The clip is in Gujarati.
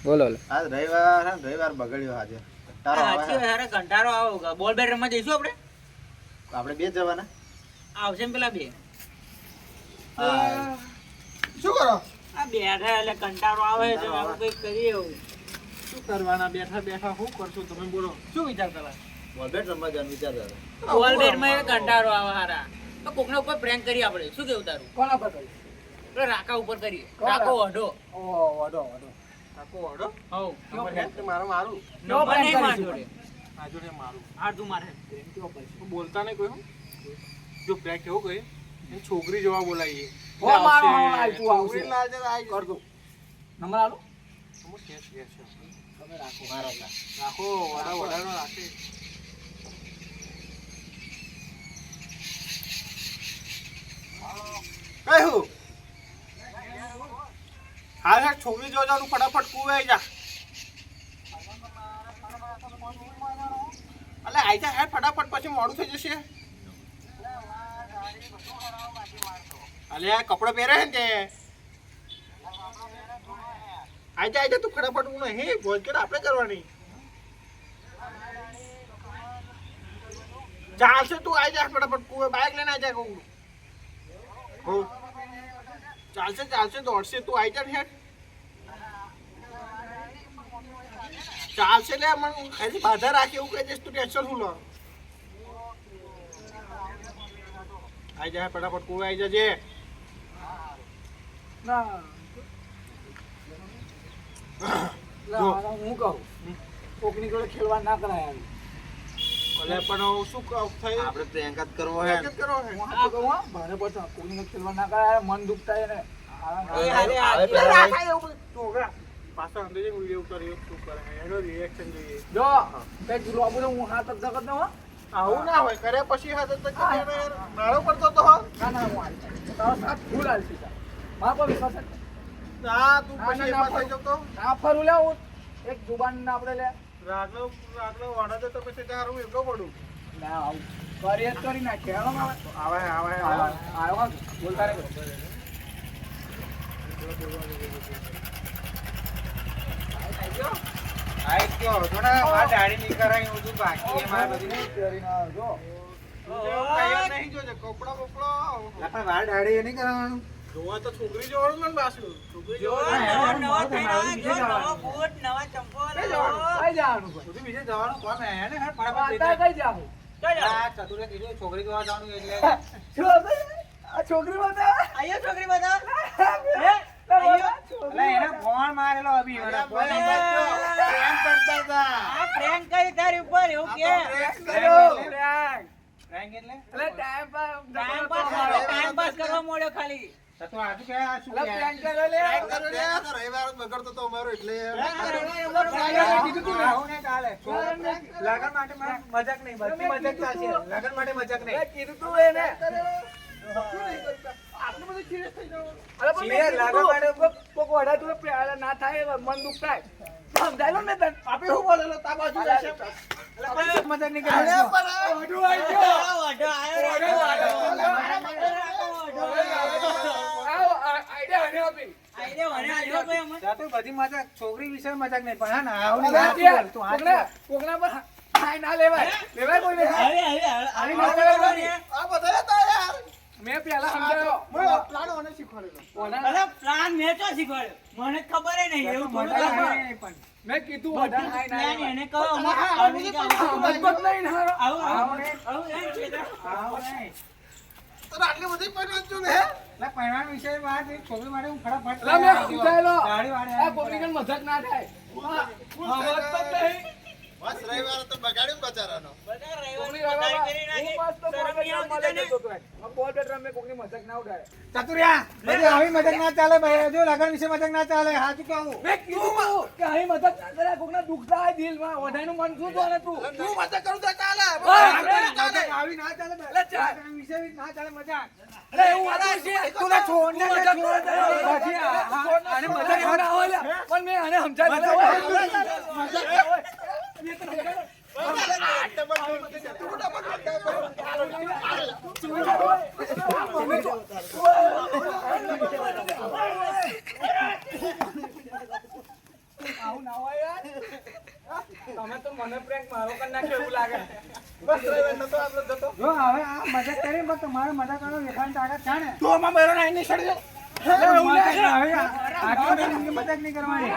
બોલો આજ રવિવાર હે, રવિવાર બગડ્યો આજે. તારો આવે સાચી હે. વાત, અરે કંટાળો આવે. બોલ બેટ રમવા જઈશું આપણે? આપણે બે જવાના. આવશે ને પેલા બે. હા. શું કરો? આ બેઠા એટલે કંટાળો આવે છે, કંટાળો આવે. આપણે કંઈક કરીએ એવું. શું કરવાના બેઠા બેઠા શું કરશું તમે બોલો શું વિચાર કરવા બોલબેટ રમવા જવાનું વિચારતા હતા. બોલ બેટમાં એ કંટાળો આવે હારા. તો કોકના ઉપર પ્રેન્ક કરીએ આપણે. શું કેવું તારું? કોના પર કરી પેલો રાકા ઉપર કરીએ. કોણ રાકો રાકા? અઢો. ઓ વાડો વાડો આખો વાડો હઉ. નંબર હે તે મારું મારું નંબર નહીં માર જોડે. આ જોડે મારું હાર તું મારે. પ્રેમ કેવો પડશે હું બોલતા નહીં કોઈ હું જો પ્રેમ કેવું કહે એ છોકરી જેવા બોલાઈએ હો મારો આય તું આવશે છોકરી લાજે આઈ કર દો નંબર આલો તમે કેસ કેસ છે તમે રાખો મારા હતા. રાખો વાડા વાડાનો રાખે કયું હા હા છોકરી જોવા જવાનું ફટાફટ કુવાઈ જા અલે આઈ જા હેડ ફટાફટ પછી મોડું થઈ જશે અલે આ કપડાં પહેરે છે ને તે આઈ જા તું ફટાફટ હું નહીં ભોજન આપણે કરવાની ચાલશે તું આઈ જા ફટાફટ કુવે બાઇક લઈને આઈ જા કહું હો ચાલશે ચાલશે દોડશે તું આઈ જા ને હેડ ચાલશે લે મને ખાલી બાધા રાખી એવું કહી દઈશ તું ટેન્શન શું લો આઈ જા ફટાફટ કુવે આઈ જજે ના જો. હું કહું કોકની જોડે ખેલવા ના કરાય આવી ભલે પણ શું થઈ આપણે પ્રેન્ક જ કરવો હે. પ્રેન્ક જ કરો હે હું હાચું કહું હા ભારે પડતો કોકની જોડે ખેલવા ના કરાય મન દુખતા એને એ હારે આ આવે પેલા પેલા રાકા એવું. છોકરા પાછા અંદર જઈને વિડીયો કર્યો શું કરે એનો રિએક્શન જોઈએ જો તે જુલો આપું હું હાથ જ જગત નો આવું ના હોય કર્યા પછી હાથ તો નાળો પડતો તો હો ના ના હું આવી તારો સાથ ફૂલ આલ સીધા મારા પર વિશ્વાસ છે ના તું ના, પછી ના, એમાં થઈ જતો ના ફરું લે હું એક જુબાન ના આપણે લે રાગલો વાડા દે તો પછી તારું એટલો પડું ના આવું કરી જ કરી નાખે હેલો માં આવે આવે આવ્યો બોલતા રે આઈ ગયો. થોડા આ દાઢી નહીં કરાય એવું બધું બાકી છે મારે બધું. કરીને જો કયા નહીં જોજે કપડા બપડા આપણે વાર દાઢી એ નહીં કરાવવાનું. જોવા તો છોકરી જોવાનું ને પાછું છોકરી જો જોવાનું નવા થયેલા, જો નવા બૂટ, નવા ચંપલ. કઈ જવાનું ભાઈ સુધી બીજે જવાનું કોણ હે ને હે વાતા કઈ જાવ કઈ જાવ? આ ચતુરે કીધું છોકરી જોવા જવાનું એટલે આ છોકરી વાતા આયો છોકરી બધા? એટલે એને ફોન મારેલો અભી મને ફોન નંબર પ્રેમ કરતા હતા. આ prank કરી તારી ઉપર એવું કે? પ્રેન્ક એટલે એટલે ટાઈમ time pass કરવા મોડ્યો ખાલી. તો આજુ કે આ શું એટલે કે પ્રેન્ક કર્યો લે રવિવાર બગડતો તો અમારો એટલે કીધું તું ને આવું ને કાલે લગન માટે મજાક નહીં બધી મજાક ચાલશે લગન માટે મજાક નહીં કીધું તું એને આટલું બધું serious થઈ જવું અરે પણ Serious લાગવા માટે કોક વડા તું પ્યાર ના થાય મન દુખ થાય સમજાય લો ને તને આપે શું બોલેલો તા બાજુ રહેશે મજાક નહીં અરે કરે પણ ઓઢું આવી ગયો વાઢો આયો રે. આવો આઈડિયા હને આપી આઈને વણે આલ્યો ભાઈ અમને. તું બધી મજાક છોકરી વિશે મજાક નહીં પણ હા ને આવું અરે નહીં યાર, તું હાથ કોકના પર હાય ના લેવાય લેવાય કોઈને હવે આની હવે નકલ કરવાની. આ બધા હતા યાર મેં પહેલા સમજાયો પ્લાન ઓને શીખવાડેલો કોના અરે plan મેં તો શીખવાડ્યો. મને ખબર ય નહીં એવું થોડું મજાક ખબર. નહીં પણ મેં કીધું બધા હાય ના plan લેવાય એને કહો અમે હા, આવી રીતે આવું. મજબૂત નહીં ને હારો. આવું આવું આવું નહીં. આવું નહીં. આવું નહીં તો આટલી બધી પણ છું ને એટલે પહેરવાના વિષય વાત એ છોકરી માટે હું ફટાફટ લા મેં પૂછાયેલો દાઢી વાળે આ કોકની કણ મજાક ના થાય સમજતો જ નહીં. બસ રવિવાર તો બગાડ્યું બચારાનો બધા કોકની રવિવારની રવા- પથારી કરી હું મસ્ત નાખી. બોલ શરમ નહીં બેટ આવતી રમવા જતો હતો. આ બોલ બેટ રમે કોકની મજાક ના ઉડાડે ચતુરિયા બધી આવી મજાક ના ચાલે ભાઈ જો લગન વિશે મજાક ના ચાલે હાચું કહું મેં કીધું કે અહીં મજાક ના કરે કોકના દુઃખ થાય દિલમાં વધાઈનું મન શું તો ને તું તું મજા કરું તો ચાલે મજાક આવી ના ચાલે ભાઈ. એટલે ચાલ. લગન વિશે બી ના ચાલે મજાક અરે એવું વાતું છે તું ને છોડ ને તું મજાક છોડ કરે. પછી આને મજાક એવા ના હોય લ્યા. પણ મેં આને સમજાવી દીધો. મેં તને સમજાવ્યો. તમે તો મને prank મારો કરી નાખ્યો એવું લાગે. બસ હવે નતો આપણો જતો. જો હવે આ મજાક કરી પણ તમારે મજાક કરવાનો વેખાણ તાકાત છે ને? તું આમાં બેરો નાઈ નહીં સડજો. હવે આગળ મજાક નહીં કરવાની.